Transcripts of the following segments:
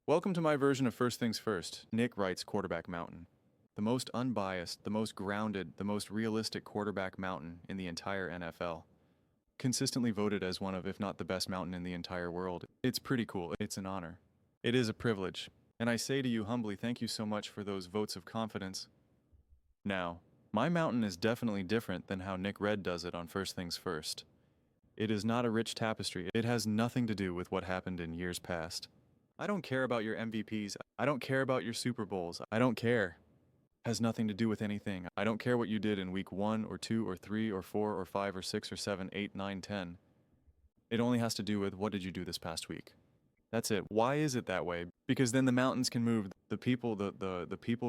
Welcome to my version of First Things First, Nick Wright's quarterback mountain. The most unbiased, the most grounded, the most realistic quarterback mountain in the entire NFL. Consistently voted as one of, if not the best mountain in the entire world. It's pretty cool. It's an honor. It is a privilege. And I say to you humbly, thank you so much for those votes of confidence. Now, my mountain is definitely different than how Nick Red does it on First Things First. It is not a rich tapestry. It has nothing to do with what happened in years past. I don't care about your MVPs. I don't care about your Super Bowls. I don't care. Has nothing to do with anything. I don't care what you did in week 1 or 2 or 3 or 4 or 5 or 6 or 7, 8, 9, 10. It only has to do with what did you do this past week. That's it. Why is it that way? Because then the mountains can move. The people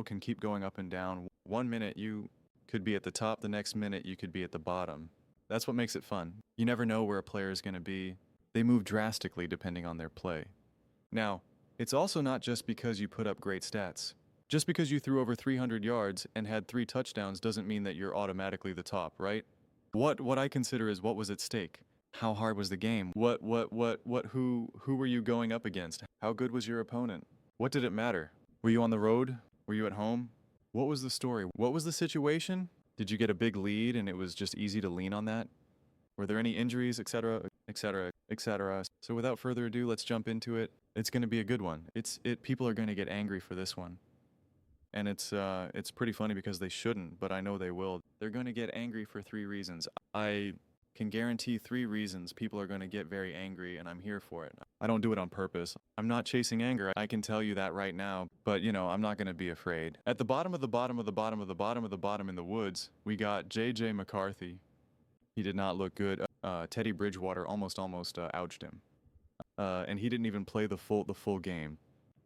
can keep going up and down. 1 minute you could be at the top, the next minute you could be at the bottom. That's what makes it fun. You never know where a player is going to be. They move drastically depending on their play. Now, it's also not just because you put up great stats. Just because you threw over 300 yards and had 3 touchdowns doesn't mean that you're automatically the top, right? What I consider is what was at stake. How hard was the game? Who were you going up against? How good was your opponent? What did it matter? Were you on the road? Were you at home? What was the story? What was the situation? Did you get a big lead and it was just easy to lean on that? Were there any injuries, etc., etc., etc.? So without further ado, let's jump into it. It's going to be a good one. People are going to get angry for this one. And it's pretty funny because they shouldn't, but I know they will. They're going to get angry for 3 reasons. I can guarantee 3 reasons people are going to get very angry, and I'm here for it. I don't do it on purpose. I'm not chasing anger. I can tell you that right now, but I'm not going to be afraid. At the bottom of the bottom of the bottom of the bottom of the bottom in the woods, we got J.J. McCarthy. He did not look good. Teddy Bridgewater almost ouged him. And he didn't even play the full game.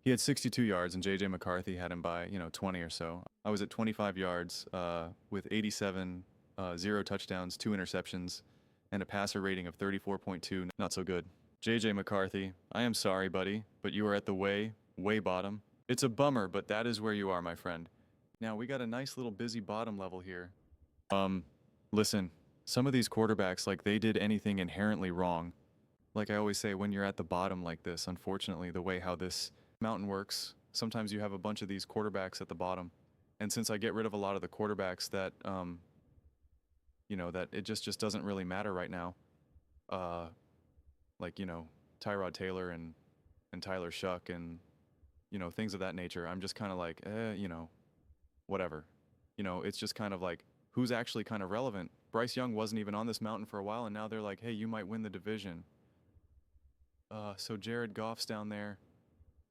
He had 62 yards, and J.J. McCarthy had him by 20 or so. I was at 25 yards with 87, 0 touchdowns, 2 interceptions, and a passer rating of 34.2. Not so good. J.J. McCarthy, I am sorry, buddy, but you are at the way bottom. It's a bummer, but that is where you are, my friend. Now, we got a nice little busy bottom level here. Listen, some of these quarterbacks, like, they did anything inherently wrong. Like I always say, when you're at the bottom like this, unfortunately, the way how this mountain works, sometimes you have a bunch of these quarterbacks at the bottom. And since I get rid of a lot of the quarterbacks that, that it just doesn't really matter right now, like, Tyrod Taylor and Tyler Shuck and, things of that nature, I'm just kind of like, whatever. It's just kind of like, who's actually kind of relevant? Bryce Young wasn't even on this mountain for a while, and now they're like, hey, you might win the division. So Jared Goff's down there.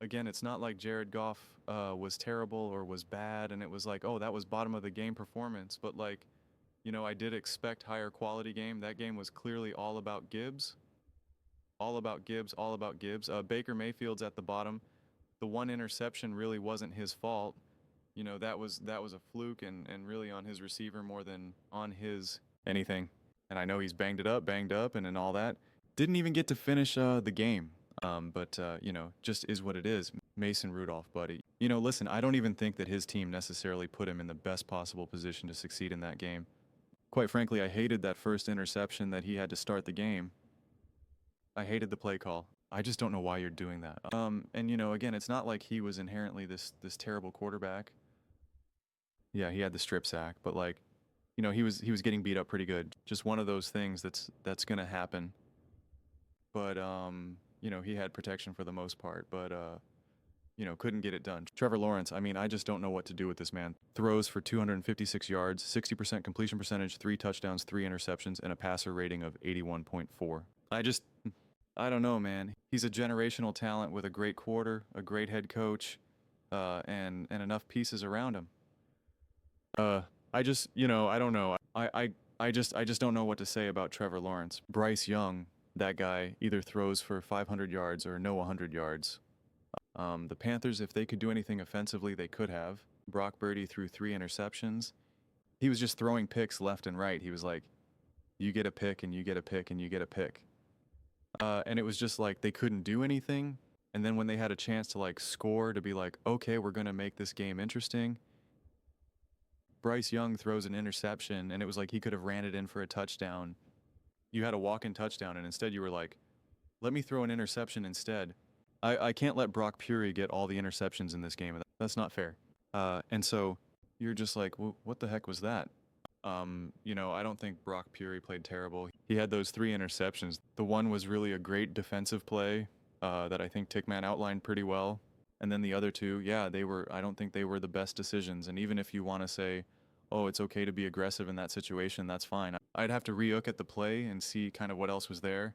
Again, it's not like Jared Goff was terrible or was bad, and it was like, oh, that was bottom of the game performance. But like, I did expect higher quality game. That game was clearly all about Gibbs. All about Gibbs, all about Gibbs. Baker Mayfield's at the bottom. The 1 interception really wasn't his fault. That was a fluke and really on his receiver more than on his anything. And I know he's banged up, and all that. Didn't even get to finish the game. But just is what it is. Mason Rudolph, buddy. Listen, I don't even think that his team necessarily put him in the best possible position to succeed in that game. Quite frankly, I hated that first interception that he had to start the game. I hated the play call. I just don't know why you're doing that. And again, it's not like he was inherently this terrible quarterback. Yeah, he had the strip sack, but like, he was getting beat up pretty good. Just one of those things that's gonna happen. But he had protection for the most part, but couldn't get it done. Trevor Lawrence, I mean, I just don't know what to do with this man. Throws for 256 yards, 60% completion percentage, 3 touchdowns, 3 interceptions, and a passer rating of 81.4. I don't know, man. He's a generational talent with a great quarter, a great head coach, and enough pieces around him. I don't know. I just don't know what to say about Trevor Lawrence. Bryce Young, that guy either throws for 500 yards or no 100 yards. The Panthers, if they could do anything offensively, they could have. Brock Purdy threw 3 interceptions. He was just throwing picks left and right. He was like, you get a pick and you get a pick and you get a pick. And it was just like they couldn't do anything. And then when they had a chance to like score, to be like, okay, we're going to make this game interesting, Bryce Young throws an interception, and it was like he could have ran it in for a touchdown. You had a walk-in touchdown, and instead you were like, let me throw an interception instead. I can't let Brock Purdy get all the interceptions in this game. That's not fair. And so you're just like, well, what the heck was that? I don't think Brock Purdy played terrible. He had those 3 interceptions. The one was really a great defensive play that I think Tickman outlined pretty well. And then the other two, yeah, I don't think they were the best decisions. And even if you want to say, oh, it's okay to be aggressive in that situation, that's fine. I'd have to re-look at the play and see kind of what else was there.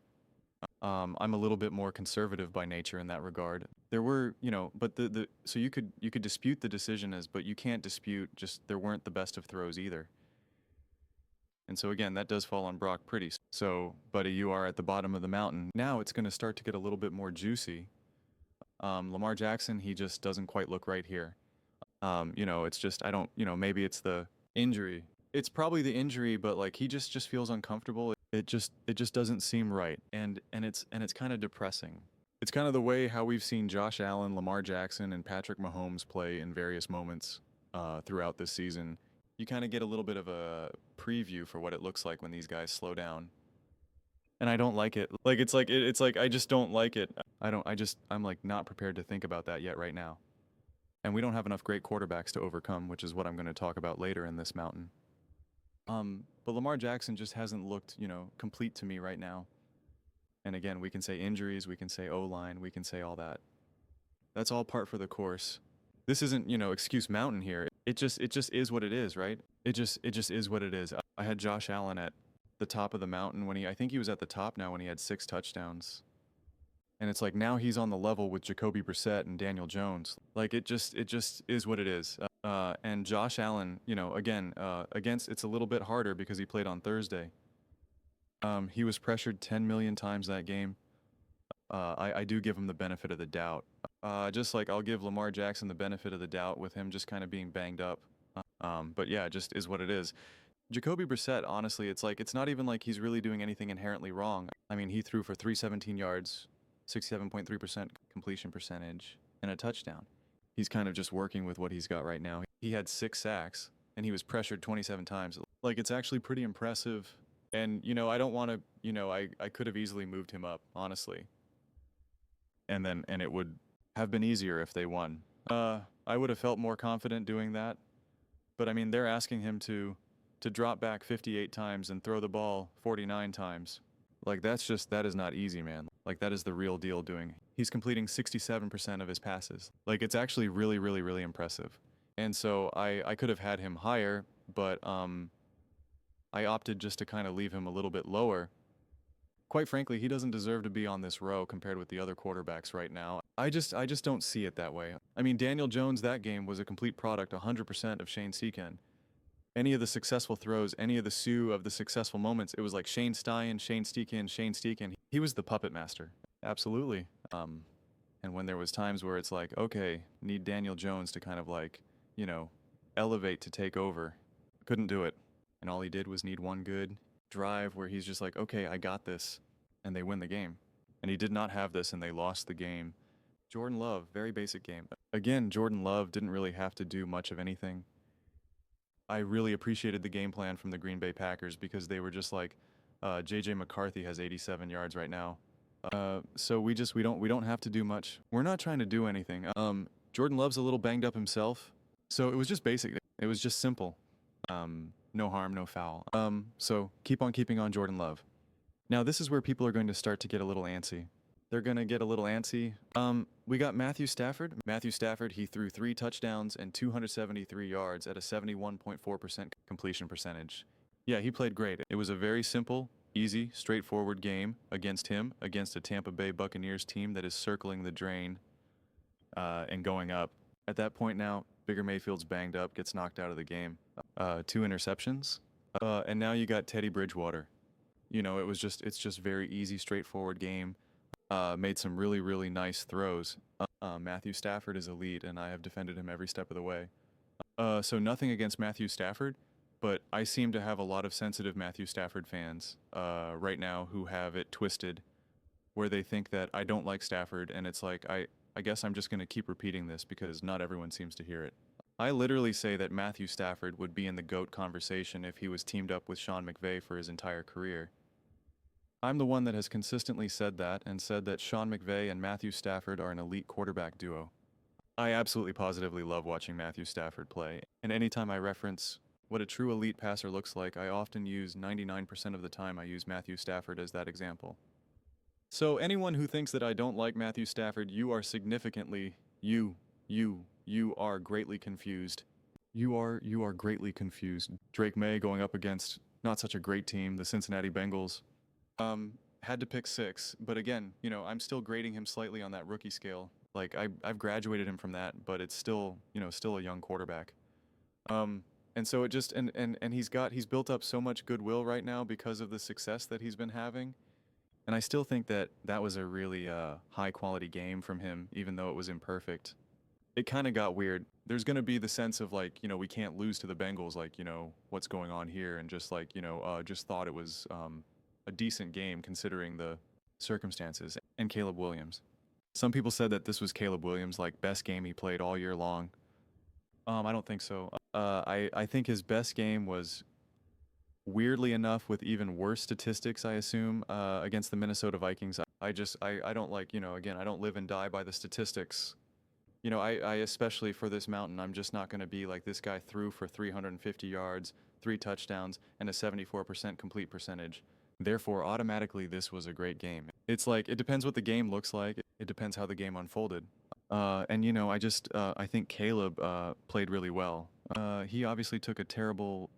I'm a little bit more conservative by nature in that regard. There were, but so you could dispute the decision but you can't dispute just there weren't the best of throws either. And so again, that does fall on Brock Purdy. So, buddy, you are at the bottom of the mountain. Now it's going to start to get a little bit more juicy. Lamar Jackson, he just doesn't quite look right here. It's just I don't, maybe it's the injury. It's probably the injury, but like he just feels uncomfortable. It just doesn't seem right. And it's kind of depressing. It's kind of the way how we've seen Josh Allen, Lamar Jackson, and Patrick Mahomes play in various moments throughout this season. You kind of get a little bit of a preview for what it looks like when these guys slow down. And I don't like it. Like it's like I just don't like it. I'm like not prepared to think about that yet right now. And we don't have enough great quarterbacks to overcome, which is what I'm going to talk about later in this mountain. But Lamar Jackson just hasn't looked, complete to me right now. And again, we can say injuries, we can say O-line, we can say all that. That's all part for the course. This isn't, excuse mountain here. It just is what it is, right? It just is what it is. I had Josh Allen at the top of the mountain I think he was at the top now when he had 6 touchdowns. And it's like now he's on the level with Jacoby Brissett and Daniel Jones. Like it just is what it is. And Josh Allen, again, against it's a little bit harder because he played on Thursday. He was pressured 10 million times that game. I do give him the benefit of the doubt. Just like I'll give Lamar Jackson the benefit of the doubt with him just kind of being banged up. But yeah, it just is what it is. Jacoby Brissett, honestly, it's not even like he's really doing anything inherently wrong. I mean, he threw for 317 yards, 67.3% completion percentage, and a touchdown. He's kind of just working with what he's got right now. He had 6 sacks, and he was pressured 27 times. Like, it's actually pretty impressive. And, I don't want to, I could have easily moved him up, honestly. And it would have been easier if they won. I would have felt more confident doing that. But I mean, they're asking him to drop back 58 times and throw the ball 49 times. Like that is not easy, man. Like that is the real deal doing. He's completing 67% of his passes. Like it's actually really, really, really impressive. And so I could have had him higher, but I opted just to kind of leave him a little bit lower. Quite frankly, he doesn't deserve to be on this row compared with the other quarterbacks right now. I just don't see it that way. I mean, Daniel Jones that game was a complete product 100% of Shane Steichen. Any of the successful throws, any of the Sue of the successful moments, it was like Shane Stein, Shane Steichen, Shane Steichen. He was the puppet master. Absolutely. And when there was times where it's like, okay, need Daniel Jones to kind of like, elevate to take over. Couldn't do it. And all he did was need one good drive where he's just like, okay, I got this. And they win the game. And he did not have this and they lost the game. Jordan Love, very basic game. Again, Jordan Love didn't really have to do much of anything. I really appreciated the game plan from the Green Bay Packers because they were just like, J.J. McCarthy has 87 yards right now. So we don't have to do much. We're not trying to do anything. Jordan Love's a little banged up himself. So it was just basic. It was just simple. No harm, no foul. So keep on keeping on Jordan Love. Now this is where people are going to start to get a little antsy. They're going to get a little antsy. We got Matthew Stafford. Matthew Stafford, he threw 3 touchdowns and 273 yards at a 71.4% completion percentage. Yeah, he played great. It was a very simple, easy, straightforward game against him, against a Tampa Bay Buccaneers team that is circling the drain and going up. At that point now, Baker Mayfield's banged up, gets knocked out of the game. 2 interceptions. And now you got Teddy Bridgewater. It's just very easy, straightforward game. Made some really, really nice throws. Matthew Stafford is elite, and I have defended him every step of the way. So nothing against Matthew Stafford, but I seem to have a lot of sensitive Matthew Stafford fans right now who have it twisted, where they think that I don't like Stafford, and it's like, I guess I'm just going to keep repeating this because not everyone seems to hear it. I literally say that Matthew Stafford would be in the GOAT conversation if he was teamed up with Sean McVay for his entire career. I'm the one that has consistently said that and said that Sean McVay and Matthew Stafford are an elite quarterback duo. I absolutely positively love watching Matthew Stafford play, and anytime I reference what a true elite passer looks like, I often use 99% of the time I use Matthew Stafford as that example. So anyone who thinks that I don't like Matthew Stafford, you are significantly you are greatly confused. You are greatly confused. Drake May going up against not such a great team, the Cincinnati Bengals. Had to pick six, but again, I'm still grading him slightly on that rookie scale. Like I've graduated him from that, but it's still, still a young quarterback. Um, and so it just and he's built up so much goodwill right now because of the success that he's been having. And I still think that that was a really high quality game from him, even though it was imperfect. It kind of got weird. There's going to be the sense of like, we can't lose to the Bengals, like, what's going on here, and just like, just thought it was a decent game considering the circumstances. And Caleb Williams. Some people said that this was Caleb Williams' like best game he played all year long. I don't think so. I think his best game was weirdly enough with even worse statistics, I assume, against the Minnesota Vikings. I don't like, again, I don't live and die by the statistics. I especially for this mountain, I'm just not going to be like this guy threw for 350 yards, 3 touchdowns, and a 74% complete percentage. Therefore, automatically, this was a great game. It's like, it depends what the game looks like. It depends how the game unfolded. I think Caleb played really well. He obviously took a terrible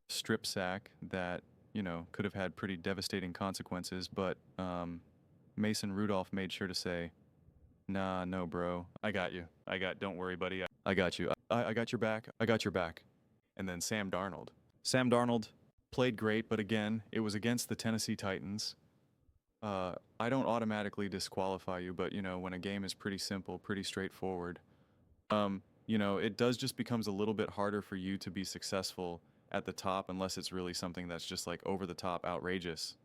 strip sack that, could have had pretty devastating consequences, but Mason Rudolph made sure to say, nah, no, bro. Don't worry, buddy. I got you. I got your back. I got your back. And then Sam Darnold. Sam Darnold played great, but again, it was against the Tennessee Titans. I don't automatically disqualify you, but, when a game is pretty simple, pretty straightforward, it does just becomes a little bit harder for you to be successful at the top unless it's really something that's just like over the top outrageous.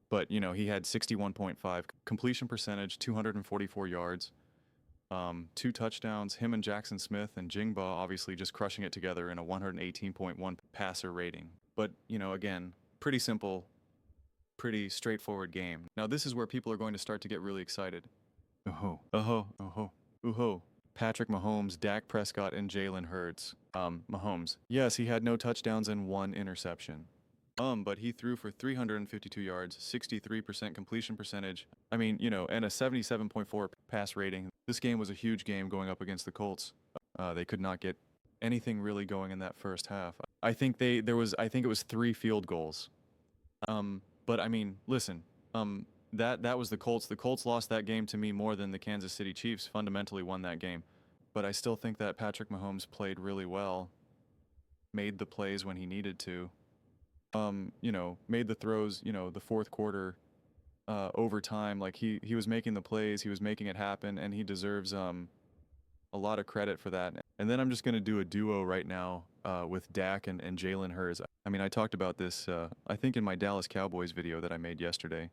But, he had 61.5 completion percentage, 244 yards, 2 touchdowns, him and Jackson Smith and Jingba obviously just crushing it together in a 118.1 passer rating. But, again, pretty simple, pretty straightforward game. Now, this is where people are going to start to get really excited. Patrick Mahomes, Dak Prescott, and Jalen Hurts. Mahomes. Yes, he had no touchdowns and 1 interception. But he threw for 352 yards, 63% completion percentage. And a 77.4 pass rating. This game was a huge game going up against the Colts. They could not get anything really going in that first half. I think it was 3 field goals. But listen, that was the Colts. The Colts lost that game to me more than the Kansas City Chiefs fundamentally won that game. But I still think that Patrick Mahomes played really well, made the plays when he needed to. Made the throws, the fourth quarter, overtime. Like he was making the plays, he was making it happen, and he deserves a lot of credit for that. And then I'm just gonna do a duo right now with Dak and Jalen Hurts. I talked about this I think in my Dallas Cowboys video that I made yesterday.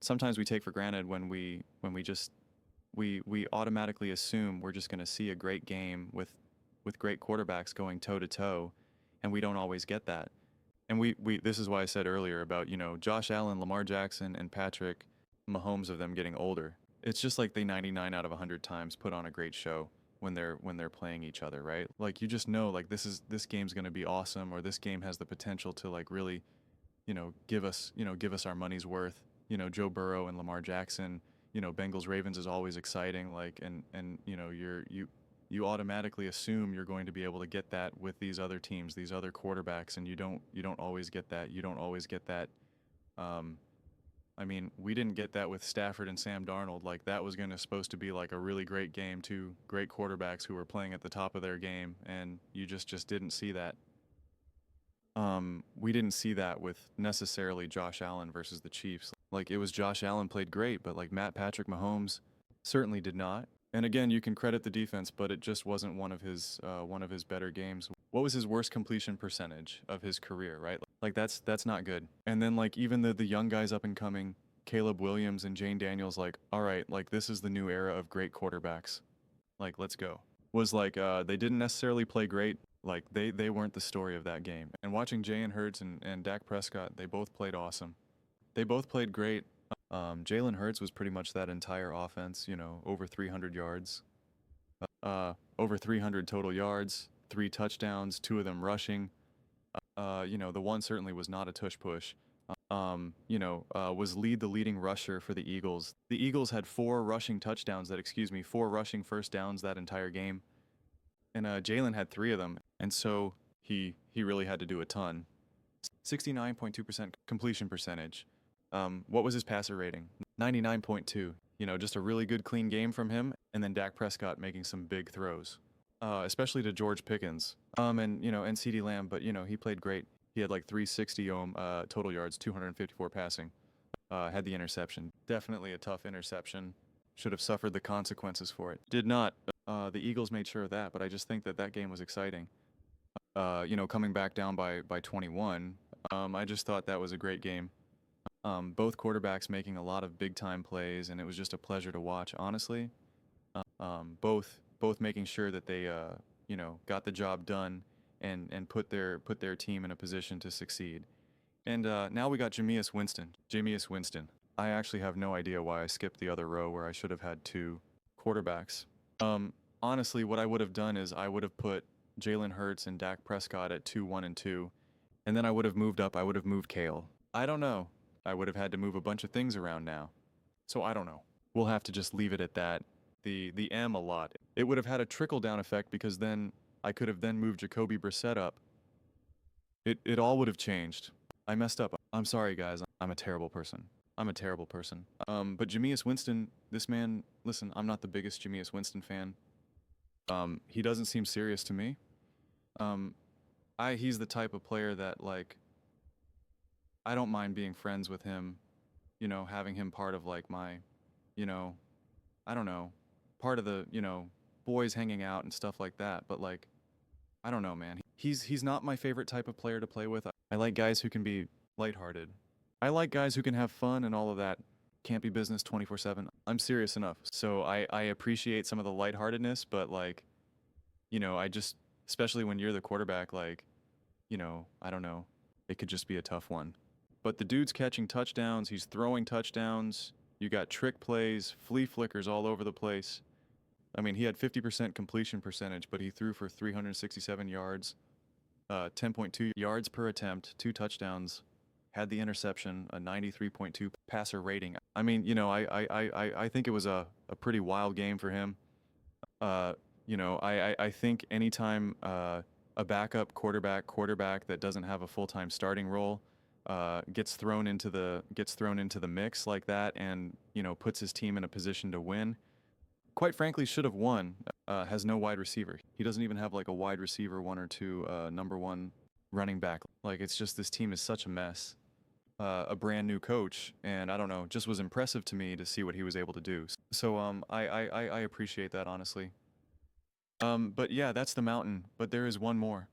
Sometimes we take for granted when we automatically assume we're just gonna see a great game with great quarterbacks going toe to toe. And we don't always get that. And this is why I said earlier about, Josh Allen, Lamar Jackson, and Patrick Mahomes of them getting older. It's just like they 99 out of 100 times put on a great show when they're playing each other, right? Like you just know like this game's going to be awesome, or this game has the potential to like really, give us our money's worth. Joe Burrow and Lamar Jackson, Bengals Ravens is always exciting, like and you automatically assume you're going to be able to get that with these other teams, these other quarterbacks, and you don't always get that. You don't always get that. We didn't get that with Stafford and Sam Darnold. Like that was supposed to be like a really great game, two great quarterbacks who were playing at the top of their game, and you just didn't see that. We didn't see that with necessarily Josh Allen versus the Chiefs. Like it was Josh Allen played great, but like Patrick Mahomes certainly did not. And again, you can credit the defense, but it just wasn't one of his better games. What was his worst completion percentage of his career, right? Like that's not good. And then like even the young guys up and coming, Caleb Williams and Jane Daniels, like, all right, like this is the new era of great quarterbacks. Like let's go. Was like they didn't necessarily play great. Like they weren't the story of that game. And watching Jalen Hurts and Dak Prescott, they both played awesome. They both played great. Jalen Hurts was pretty much that entire offense, over 300 yards, over 300 total yards, 3 touchdowns, 2 of them rushing. The one certainly was not a tush push. Was the leading rusher for the Eagles. The Eagles had 4 rushing first downs that entire game, and Jalen had 3 of them, and so he really had to do a ton. 69.2% completion percentage. What was his passer rating? 99.2. Just a really good clean game from him, and then Dak Prescott making some big throws, especially to George Pickens. And CeeDee Lamb, but he played great. He had like 360 total yards, 254 passing. Had the interception. Definitely a tough interception. Should have suffered the consequences for it. Did not. The Eagles made sure of that, but I just think that game was exciting. Coming back down by 21, I just thought that was a great game. Both quarterbacks making a lot of big time plays, and it was just a pleasure to watch. Honestly, both making sure that they got the job done and put their team in a position to succeed. And now we got Jameis Winston. Jameis Winston. I actually have no idea why I skipped the other row where I should have had 2 quarterbacks. Honestly, what I would have done is I would have put Jalen Hurts and Dak Prescott at 2, 1, and 2, and then I would have moved up. I would have moved Kale. I don't know. I would have had to move a bunch of things around now. So I don't know. We'll have to just leave it at that. The M a lot. It would have had a trickle-down effect because then I could have then moved Jacoby Brissett up. It all would have changed. I messed up. I'm sorry, guys. I'm a terrible person. But Jameis Winston, this man, listen, I'm not the biggest Jameis Winston fan. He doesn't seem serious to me. He's the type of player that, like, I don't mind being friends with him, having him part of, like, my, I don't know, part of the, boys hanging out and stuff like that. But, like, I don't know, man. He's not my favorite type of player to play with. I like guys who can be lighthearted. I like guys who can have fun and all of that. Can't be business 24/7. I'm serious enough. So I appreciate some of the lightheartedness, but, like, I just, especially when you're the quarterback, like, I don't know. It could just be a tough one. But the dude's catching touchdowns. He's throwing touchdowns. You got trick plays, flea flickers all over the place. I mean, he had 50% completion percentage, but he threw for 367 yards, 10.2 yards per attempt, 2 touchdowns, had the interception, a 93.2 passer rating. I mean, I think it was a pretty wild game for him. I think anytime a backup quarterback that doesn't have a full-time starting role gets thrown into the mix like that, and puts his team in a position to win, quite frankly should have won. Has no wide receiver. He doesn't even have like a wide receiver 1 or 2 number 1 running back. Like, it's just, this team is such a mess. A brand new coach, and I don't know, just was impressive to me to see what he was able to do. So I appreciate that, honestly. But yeah, that's the mountain. But there is one more.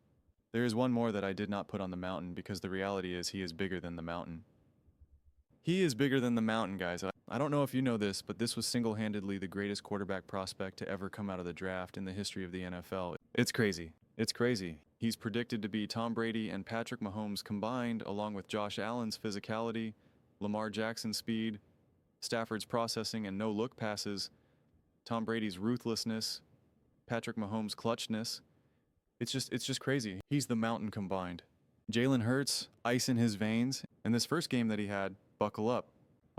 There is one more that I did not put on the mountain, because the reality is he is bigger than the mountain. He is bigger than the mountain, guys. I don't know if you know this, but this was single-handedly the greatest quarterback prospect to ever come out of the draft in the history of the NFL. It's crazy. It's crazy. He's predicted to be Tom Brady and Patrick Mahomes combined, along with Josh Allen's physicality, Lamar Jackson's speed, Stafford's processing and no-look passes, Tom Brady's ruthlessness, Patrick Mahomes' clutchness. It's just crazy. He's the mountain combined. Jalen Hurts, ice in his veins, and this first game that he had, buckle up.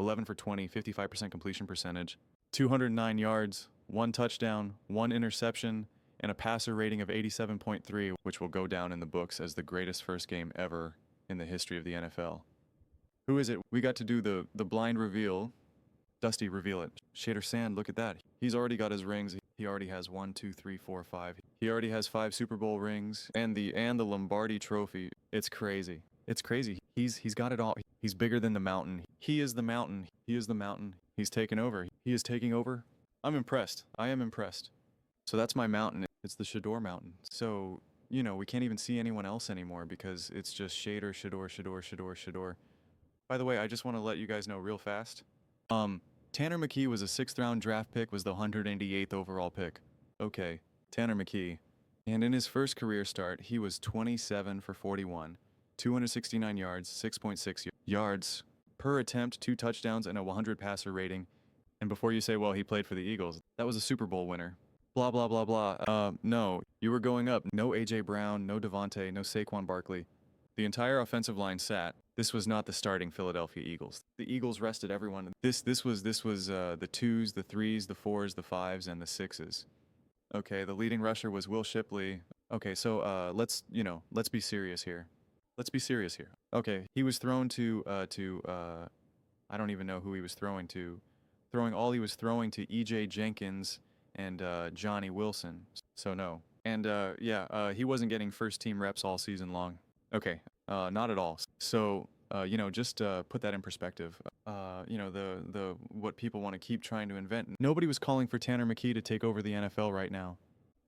11 for 20, 55% completion percentage, 209 yards, 1 touchdown, 1 interception, and a passer rating of 87.3, which will go down in the books as the greatest first game ever in the history of the NFL. Who is it? We got to do the blind reveal. Dusty, reveal it. Shader Sand, look at that. He's already got his rings. He already has 1, 2, 3, 4, 5. He already has 5 Super Bowl rings and the Lombardi Trophy. It's crazy. It's crazy. He's got it all. He's bigger than the mountain. He is the mountain. He is the mountain. He's taken over. He is taking over. I'm impressed. I am impressed. So that's my mountain. It's the Shador Mountain. So, we can't even see anyone else anymore because it's just Shador, Shador. By the way, I just want to let you guys know real fast. Tanner McKee was a 6th round draft pick, was the 188th overall pick. Okay, Tanner McKee. And in his first career start, he was 27 for 41, 269 yards, 6.6 yards per attempt, 2 touchdowns, and a 100 passer rating. And before you say, well, he played for the Eagles, that was a Super Bowl winner. Blah, blah, blah, blah. No, you were going up. No A.J. Brown, no Devontae, no Saquon Barkley. The entire offensive line sat. This was not the starting Philadelphia Eagles. The Eagles rested everyone. This was the 2s, the 3s, the 4s, the 5s, and the 6s. Okay, the leading rusher was Will Shipley. Okay, so let's be serious here. Let's be serious here. Okay, he was thrown to I don't even know who he was throwing to. He was throwing to E.J. Jenkins and Johnny Wilson. So no. And he wasn't getting first team reps all season long. Okay, not at all. So just put that in perspective. The what people want to keep trying to invent. Nobody was calling for Tanner McKee to take over the NFL right now.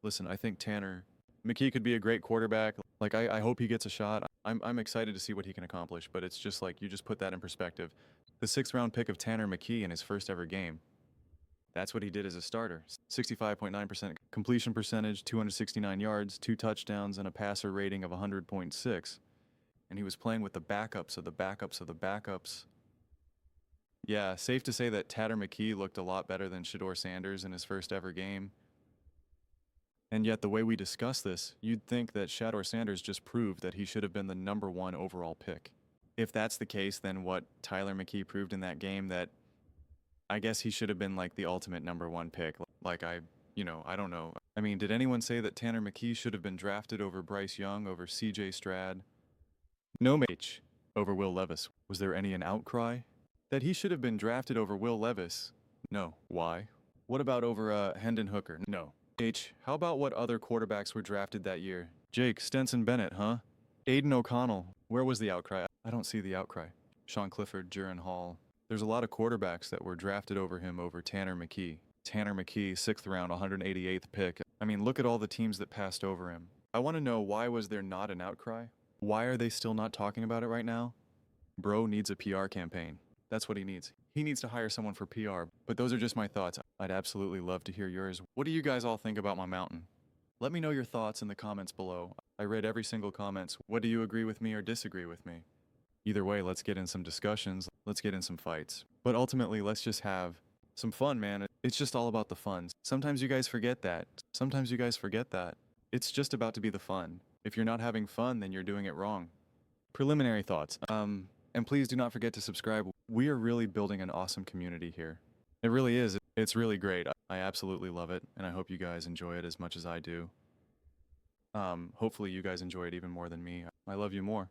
Listen, I think Tanner McKee could be a great quarterback. Like I hope he gets a shot. I'm excited to see what he can accomplish, but it's just like you just put that in perspective. The 6th round pick of Tanner McKee in his first ever game. That's what he did as a starter. 65.9% completion percentage, 269 yards, 2 touchdowns, and a passer rating of 100.6. And he was playing with the backups of the backups of the backups. Yeah, safe to say that Tanner McKee looked a lot better than Shedeur Sanders in his first ever game. And yet, the way we discuss this, you'd think that Shedeur Sanders just proved that he should have been the #1 overall pick. If that's the case, then what Tyler McKee proved in that game, that I guess he should have been like the ultimate #1 pick. Like I don't know. I mean, did anyone say that Tanner McKee should have been drafted over Bryce Young, over C.J. Stroud? No H over Will Levis. Was there an outcry that he should have been drafted over Will Levis? No. Why? What about over Hendon Hooker? No. H, how about what other quarterbacks were drafted that year? Jake, Stenson Bennett, huh? Aiden O'Connell. Where was the outcry? I don't see the outcry. Sean Clifford, Jaron Hall. There's a lot of quarterbacks that were drafted over him over Tanner McKee. Tanner McKee, 6th round, 188th pick. I mean, look at all the teams that passed over him. I want to know, why was there not an outcry? Why are they still not talking about it right now? Bro needs a PR campaign. That's what he needs. He needs to hire someone for PR. But those are just my thoughts. I'd absolutely love to hear yours. What do you guys all think about my mountain? Let me know your thoughts in the comments below. I read every single comment. What do you agree with me or disagree with me? Either way, let's get in some discussions. Let's get in some fights. But ultimately, let's just have some fun, man. It's just all about the fun. Sometimes you guys forget that. It's just about to be the fun. If you're not having fun, then you're doing it wrong. Preliminary thoughts. And please do not forget to subscribe. We are really building an awesome community here. It really is. It's really great. I absolutely love it, and I hope you guys enjoy it as much as I do. Hopefully you guys enjoy it even more than me. I love you more.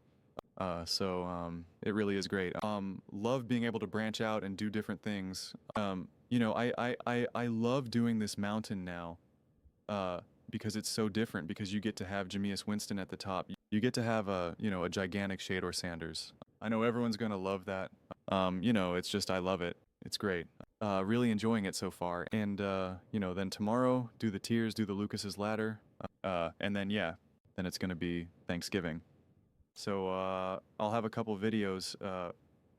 It really is great. Love being able to branch out and do different things. I love doing this mountain now, because it's so different, because you get to have Jameis Winston at the top. You get to have a gigantic Shedeur Sanders. I know everyone's gonna love that. It's just, I love it. It's great. Really enjoying it so far. And, then tomorrow, do the tiers, do the Lucas's ladder. And then it's gonna be Thanksgiving. So I'll have a couple videos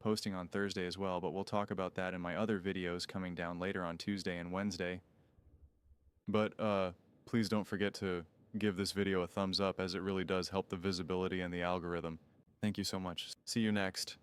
posting on Thursday as well, but we'll talk about that in my other videos coming down later on Tuesday and Wednesday. But please don't forget to give this video a thumbs up, as it really does help the visibility and the algorithm. Thank you so much. See you next.